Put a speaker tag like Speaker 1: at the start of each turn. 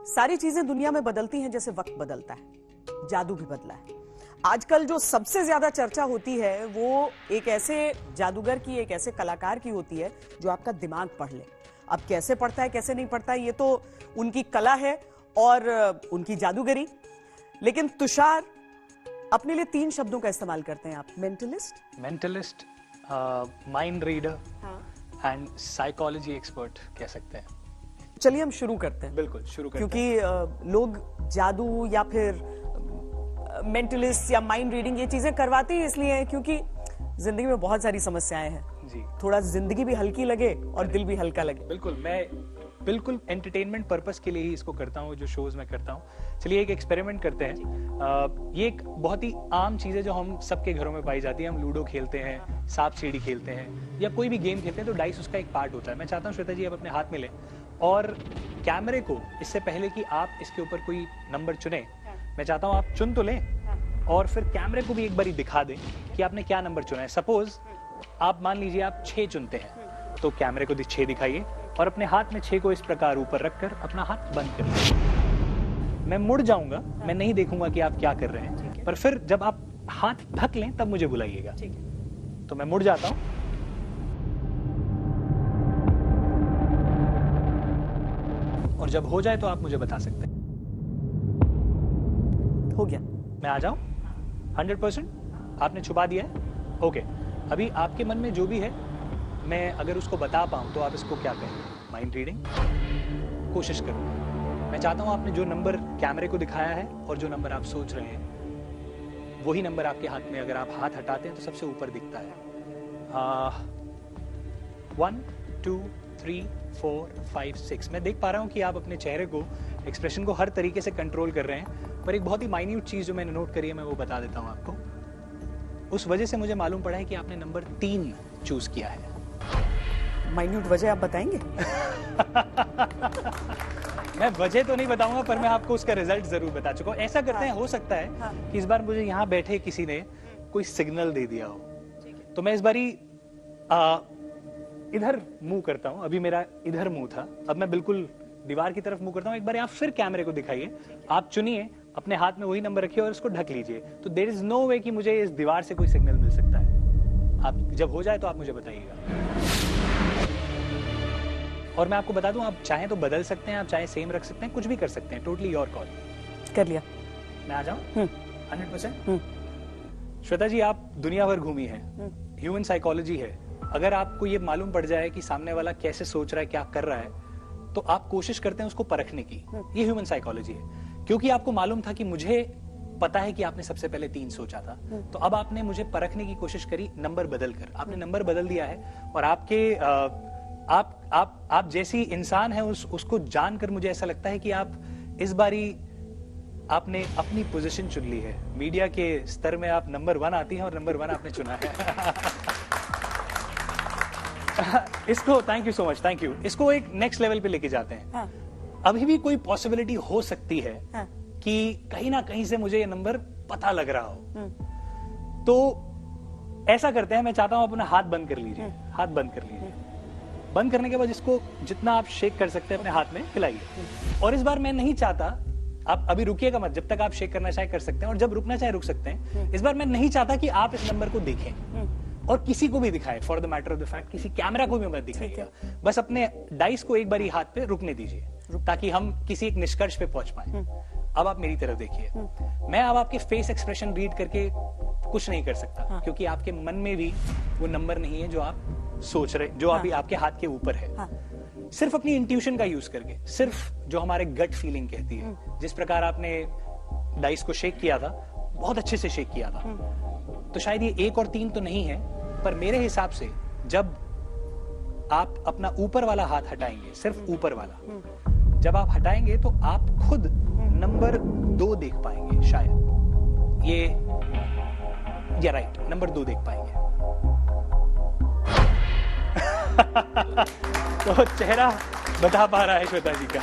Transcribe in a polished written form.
Speaker 1: सारी चीजें दुनिया में बदलती हैं जैसे वक्त बदलता है, जादू भी बदला है। आजकल जो सबसे ज्यादा चर्चा होती है वो एक ऐसे जादूगर की, एक ऐसे कलाकार की होती है जो आपका दिमाग पढ़ ले। अब कैसे पढ़ता है कैसे नहीं पढ़ता है ये तो उनकी कला है और उनकी जादूगरी। लेकिन तुषार अपने लिए 3 शब्दों का इस्तेमाल करते हैं आप। Mentalist,
Speaker 2: mind reader and psychology expert कह सकते हैं।
Speaker 1: चलिए हम शुरू करते हैं।
Speaker 2: बिल्कुल शुरू करते हैं।
Speaker 1: क्योंकि लोग जादू या फिर मेंटलिस्ट या माइंड रीडिंग ये चीजें करवाते ही इसलिए हैं क्योंकि जिंदगी में बहुत सारी समस्याएं हैं
Speaker 2: जी।
Speaker 1: थोड़ा जिंदगी भी हल्की लगे और दिल भी हल्का लगे।
Speaker 2: बिल्कुल, मैं बिल्कुल एंटरटेनमेंट पर्पस के लिए ही इसको करता हूँ, जो शोज मैं करता हूँ। चलिए एक एक्सपेरिमेंट करते हैं। ये एक बहुत ही आम चीज है जो हम सबके घरों में पाई जाती है। हम लूडो खेलते हैं, सांप सीढ़ी खेलते हैं या कोई भी गेम खेलते हैं तो डाइस उसका एक पार्ट होता है। मैं चाहता हूँ श्वेता जी आप अपने हाथ में लें और कैमरे को इससे पहले कि आप इसके ऊपर कोई नंबर चुने, मैं चाहता हूँ आप चुन तो लें और फिर कैमरे को भी एक बार दिखा दें कि आपने क्या नंबर चुना है। सपोज आप मान लीजिए आप 6 चुनते हैं तो कैमरे को 6 दिखाइए और अपने हाथ में 6 को इस प्रकार ऊपर रखकर अपना हाथ बंद कर लीजिए। मैं मुड़ जाऊंगा, मैं नहीं देखूंगा कि आप क्या कर रहे हैं, पर फिर जब आप हाथ ढक लें तब मुझे बुलाइएगा। तो मैं मुड़ जाता हूं और जब हो जाए तो आप मुझे बता सकते हैं।
Speaker 1: हो गया।
Speaker 2: मैं आ जाऊं? 100% आपने छुपा दिया है। ओके, अभी आपके मन में जो भी है मैं अगर उसको बता पाऊं तो आप इसको क्या कहें? माइंड रीडिंग कोशिश करूं। मैं चाहता हूं आपने जो नंबर कैमरे को दिखाया है और जो नंबर आप सोच रहे हैं वही नंबर आपके हाथ में अगर आप हाथ हटाते हैं तो सबसे ऊपर दिखता है। 1 2 3 4 5 6। मैं देख पा रहा हूं कि आप अपने चेहरे को, एक्सप्रेशन को हर तरीके से कंट्रोल कर रहे हैं, पर एक बहुत ही माइन्यूट चीज जो मैंने नोट करी है मैं वो बता देता हूं आपको। उस वजह से मुझे मालूम पड़ा है कि आपने नंबर 3 चूज किया है।
Speaker 1: माइन्यूट वजह आप बताएंगे?
Speaker 2: मैं वजह तो नहीं बताऊंगा पर मैं आपको उसका रिजल्ट जरूर बता चुका हूं। ऐसा करते हैं, हो सकता है कि इस बार मुझे यहाँ बैठे किसी ने कोई सिग्नल दे दिया हो, तो मैं इस बारी इधर मुंह करता हूं। अभी मेरा इधर मुंह था, अब मैं बिल्कुल दीवार की तरफ मुंह करता हूं। एक बार आप फिर कैमरे को दिखाइए, आप चुनिए, अपने हाथ में वही नंबर रखिए और इसको ढक लीजिए। तो देयर इज नो वे कि मुझे इस दीवार से कोई सिग्नल मिल सकता है। आप जब हो जाए तो आप मुझे बताइएगा। और मैं आपको बता दूं, आप चाहें तो बदल सकते हैं, आप चाहे सेम रख सकते हैं, कुछ भी कर सकते हैं। Totally your call.
Speaker 1: कर लिया।
Speaker 2: मैं आ जाऊं? 100%। श्वेता जी आप दुनिया भर घूमी है, ह्यूमन साइकोलॉजी है। अगर आपको ये मालूम पड़ जाए कि सामने वाला कैसे सोच रहा है, क्या कर रहा है, तो आप कोशिश करते हैं उसको परखने की। ये ह्यूमन साइकोलॉजी है। क्योंकि आपको मालूम था कि मुझे पता है कि आपने सबसे पहले 3 सोचा था, तो अब आपने मुझे परखने की कोशिश करी नंबर बदलकर। आपने नंबर बदल दिया है और आपके आप जैसी इंसान है उसको जानकर मुझे ऐसा लगता है कि आप इस बारी आपने अपनी पोजीशन चुन ली है। मीडिया के स्तर में आप नंबर 1 आती हैं और नंबर 1 आपने चुना है। इसको thank you so much, thank you. इसको एक नेक्स्ट लेवल पे लेके जाते हैं। अभी भी कोई पॉसिबिलिटी हो सकती है कि कहीं ना कहीं से मुझे ये नंबर पता लग रहा हो। तो ऐसा करते हैं, मैं चाहता हूं अपना हाथ बंद कर लीजिए। हाथ बंद कर लीजिए। बंद करने के बाद इसको जितना आप शेक कर सकते हैं अपने हाथ में हिलाइए। और इस बार मैं नहीं चाहता, आप अभी रुकिएगा मत, जब तक आप शेक करना चाहे कर सकते हैं और जब रुकना चाहे रुक सकते हैं। इस बार मैं नहीं चाहता कि आप इस नंबर को देखें और किसी को भी दिखाएं, for the matter of the fact किसी कैमरा को भी मत दिखाइएगा। बस अपने डाइस को एक बारी हाथ पे रुकने दीजिए ताकि हम किसी एक निष्कर्ष पे पहुंच पाए। अब आप मेरी तरफ देखिए। मैं अब आपके फेस एक्सप्रेशन रीड करके कुछ नहीं कर सकता क्योंकि आपके मन में भी वो नंबर नहीं है जो आप सोच रहे, जो अभी आपके हाथ के ऊपर है। सिर्फ अपनी इंट्यूशन का यूज करके, सिर्फ जो हमारे गट फीलिंग कहती है, जिस प्रकार आपने डाइस को शेक किया था, बहुत अच्छे से शेक किया था, तो शायद ये 1 और 3 तो नहीं है, पर मेरे हिसाब से जब आप अपना ऊपर वाला हाथ हटाएंगे, सिर्फ ऊपर वाला, जब आप हटाएंगे तो आप खुद नंबर 2 देख पाएंगे। शायद ये राइट, नंबर 2 देख पाएंगे। तो चेहरा बता पा रहा है श्वेता जी का।